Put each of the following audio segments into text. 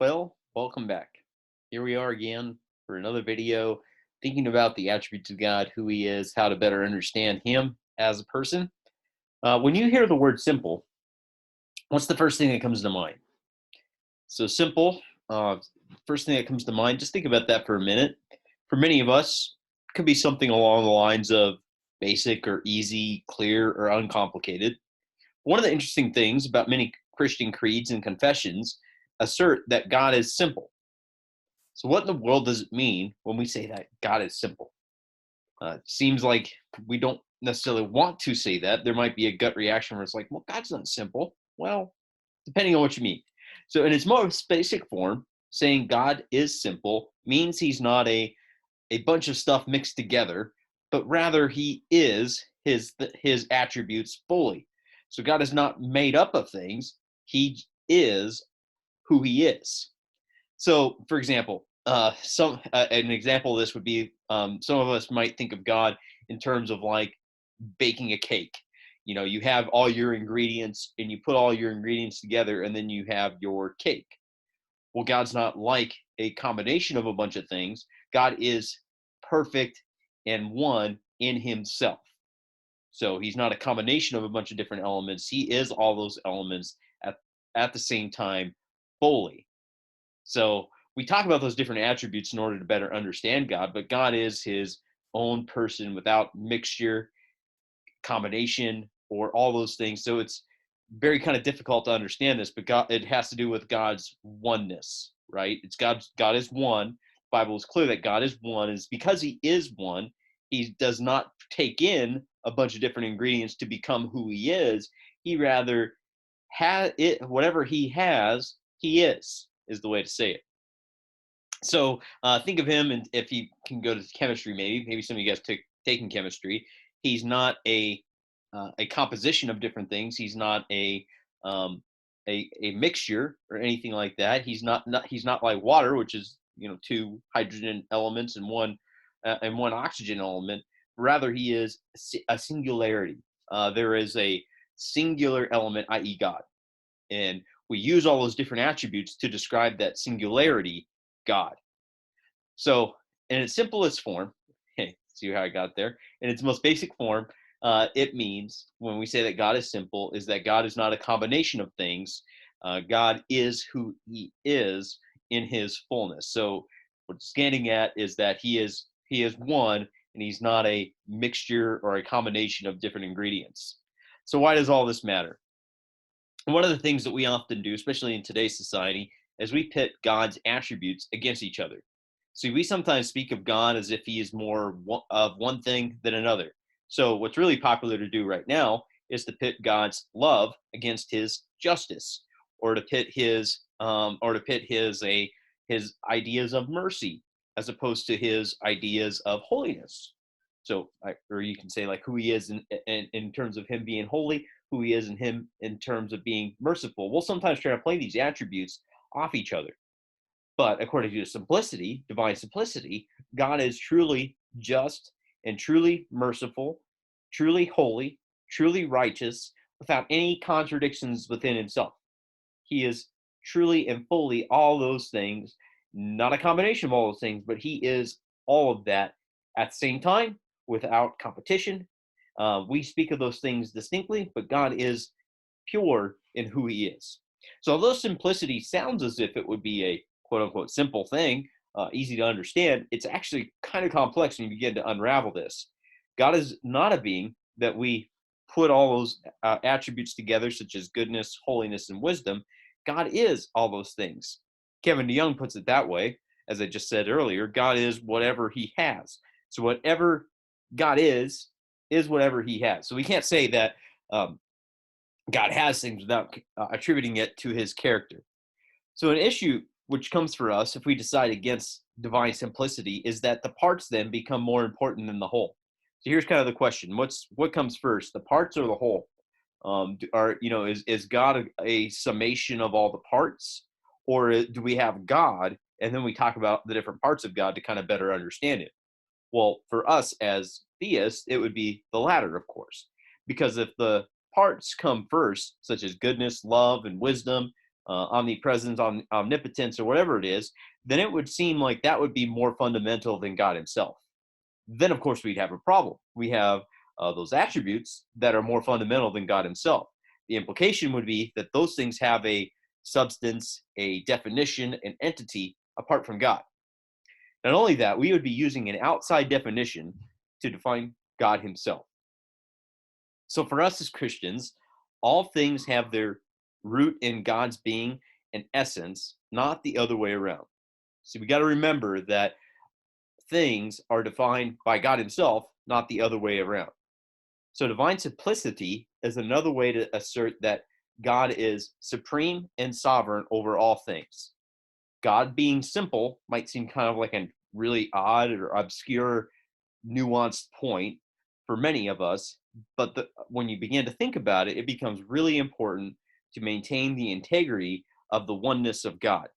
Well, welcome back. Here we are again for another video thinking about the attributes of God, who He is, how to better understand Him as a person. When you hear the word simple, what's the first thing that comes to mind? So, simple, first thing that comes to mind, just think about that for a minute. For many of us, it could be something along the lines of basic or easy, clear or uncomplicated. One of the interesting things about many Christian creeds and confessions assert that God is simple. So, what in the world does it mean when we say that God is simple? Seems like we don't necessarily want to say that. There might be a gut reaction where it's like, well, God's not simple. Well, depending on what you mean. So, in its most basic form, saying God is simple means He's not a bunch of stuff mixed together, but rather He is His attributes fully. So, God is not made up of things. He is who He is. So, for example, some an example of this would be some of us might think of God in terms of like baking a cake. You know, you have all your ingredients and you put all your ingredients together, and then you have your cake. Well, God's not like a combination of a bunch of things. God is perfect and one in Himself. So He's not a combination of a bunch of different elements. He is all those elements at the same time fully. So we talk about those different attributes in order to better understand God, but God is His own person without mixture, combination, or all those things. So it's very kind of difficult to understand this, but God, it has to do with God's oneness, right? It's God is one. The Bible is clear that God is one. Is because He is one, He does not take in a bunch of different ingredients to become who He is. He rather has it, whatever He has, He is the way to say it. So think of him, and if you can go to chemistry, maybe some of you guys taking chemistry. He's not a composition of different things. He's not um, a mixture or anything like that. He's not like water, which is two hydrogen elements and one oxygen element. Rather, he is a singularity. There is a singular element, i.e., God, and we use all those different attributes to describe that singularity, God. So, in its simplest form, hey, see how I got there? In its most basic form, it means when we say that God is simple, is that God is not a combination of things. God is who He is in His fullness. So, what it's getting at is that He is one, and He's not a mixture or a combination of different ingredients. So, why does all this matter? One of the things that we often do, especially in today's society, is we pit God's attributes against each other. See, we sometimes speak of God as if He is more of one thing than another. So, what's really popular to do right now is to pit God's love against His justice, or to pit His ideas of mercy as opposed to His ideas of holiness. So, or you can say like who He is in terms of Him being holy, who He is in Him in terms of being merciful. We'll sometimes try to play these attributes off each other. But according to simplicity, divine simplicity, God is truly just and truly merciful, truly holy, truly righteous, without any contradictions within Himself. He is truly and fully all those things, not a combination of all those things, but He is all of that at the same time without competition. We speak of those things distinctly, but God is pure in who He is. So, although simplicity sounds as if it would be a quote unquote simple thing, easy to understand, it's actually kind of complex when you begin to unravel this. God is not a being that we put all those attributes together, such as goodness, holiness, and wisdom. God is all those things. Kevin DeYoung puts it that way, as I just said earlier. God is whatever He has. So, whatever God is whatever He has. So, we can't say that God has things without attributing it to His character. So, an issue which comes for us if we decide against divine simplicity is that the parts then become more important than the whole. So, here's kind of the question: what comes first, the parts or the whole? Is God a summation of all the parts, or do we have God and then we talk about the different parts of God to kind of better understand it? Well, for us as theists, it would be the latter, of course, because if the parts come first, such as goodness, love, and wisdom, omnipresence, omnipotence, or whatever it is, then it would seem like that would be more fundamental than God himself. Then, of course, we'd have a problem. We have those attributes that are more fundamental than God himself. The implication would be that those things have a substance, a definition, an entity apart from God. Not only that, we would be using an outside definition to define God himself. So for us as Christians, all things have their root in God's being and essence, not the other way around. See, we got to remember that things are defined by God himself, not the other way around. So divine simplicity is another way to assert that God is supreme and sovereign over all things. God being simple might seem kind of like a really odd or obscure, nuanced point for many of us, but when you begin to think about it, it becomes really important to maintain the integrity of the oneness of God,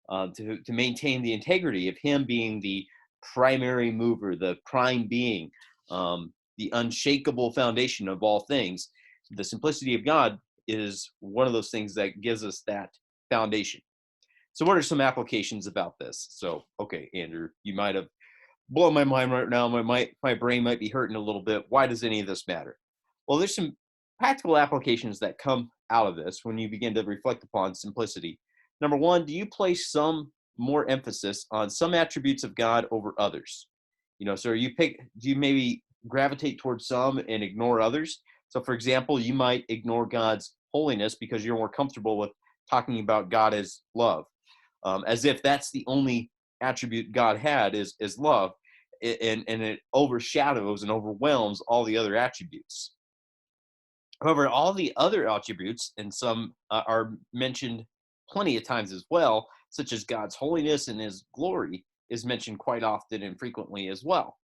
to maintain the integrity of Him being the primary mover, the prime being, the unshakable foundation of all things. The simplicity of God is one of those things that gives us that foundation. So what are some applications about this? So, okay, Andrew, you might have blown my mind right now. My brain might be hurting a little bit. Why does any of this matter? Well, there's some practical applications that come out of this when you begin to reflect upon simplicity. Number one, do you place some more emphasis on some attributes of God over others? So do you maybe gravitate towards some and ignore others? So for example, you might ignore God's holiness because you're more comfortable with talking about God as love, as if that's the only attribute God had is love, and it overshadows and overwhelms all the other attributes. However, all the other attributes, and some are mentioned plenty of times as well, such as God's holiness and his glory, is mentioned quite often and frequently as well.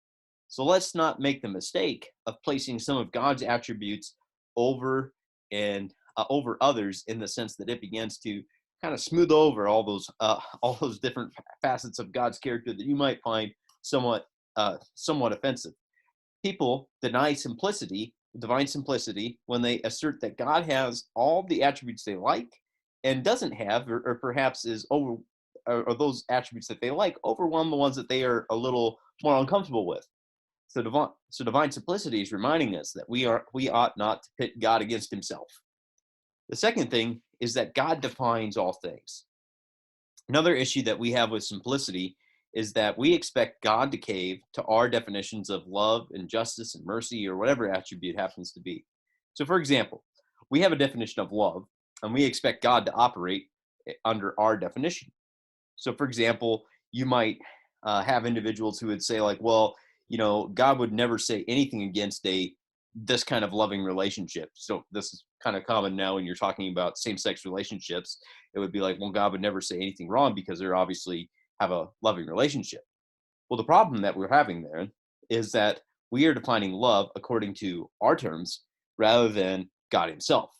So let's not make the mistake of placing some of God's attributes over and over others, in the sense that it begins to kind of smooth over all those different facets of God's character that you might find somewhat offensive. People deny simplicity, divine simplicity, when they assert that God has all the attributes they like and doesn't have, or perhaps is over, or those attributes that they like overwhelm the ones that they are a little more uncomfortable with. So divine simplicity is reminding us that we ought not to pit God against himself. The second thing is that God defines all things. Another issue that we have with simplicity is that we expect God to cave to our definitions of love and justice and mercy, or whatever attribute happens to be. So for example, we have a definition of love, and we expect God to operate under our definition. So for example, you might have individuals who would say like, well, God would never say anything against this kind of loving relationship. So this is kind of common now when you're talking about same-sex relationships. It would be like, well, God would never say anything wrong because they're obviously have a loving relationship. Well, the problem that we're having there is that we are defining love according to our terms rather than God himself.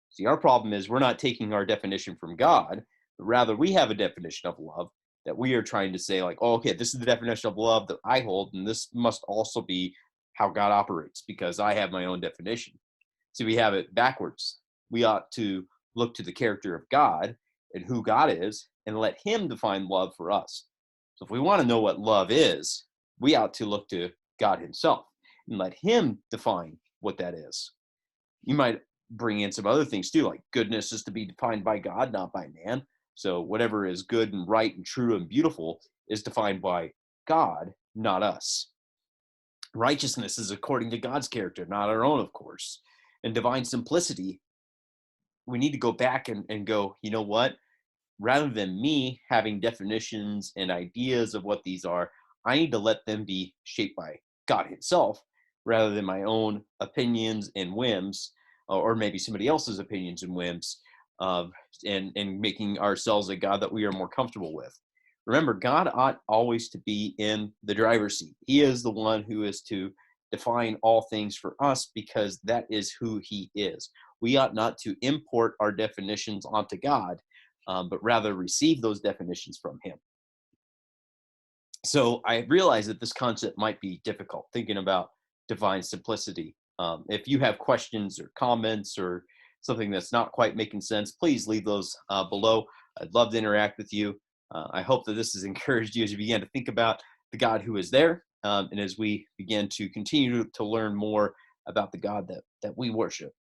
See, our problem is we're not taking our definition from God, but rather we have a definition of love that we are trying to say like, oh, okay, this is the definition of love that I hold, and this must also be how God operates because I have my own definition. So we have it backwards. We ought to look to the character of God and who God is and let him define love for us. So if we want to know what love is, we ought to look to God himself and let him define what that is. You might bring in some other things too, like goodness is to be defined by God, not by man. So whatever is good and right and true and beautiful is defined by God, not us. Righteousness is according to God's character, not our own, of course. And divine simplicity, we need to go back and go, you know what? Rather than me having definitions and ideas of what these are, I need to let them be shaped by God himself rather than my own opinions and whims, or maybe somebody else's opinions and whims, and making ourselves a God that we are more comfortable with. Remember, God ought always to be in the driver's seat. He is the one who is to define all things for us because that is who he is. We ought not to import our definitions onto God, but rather receive those definitions from him. So I realize that this concept might be difficult, thinking about divine simplicity. If you have questions or comments or something that's not quite making sense, please leave those below. I'd love to interact with you. I hope that this has encouraged you as you begin to think about the God who is there, and as we begin to continue to learn more about the God that we worship.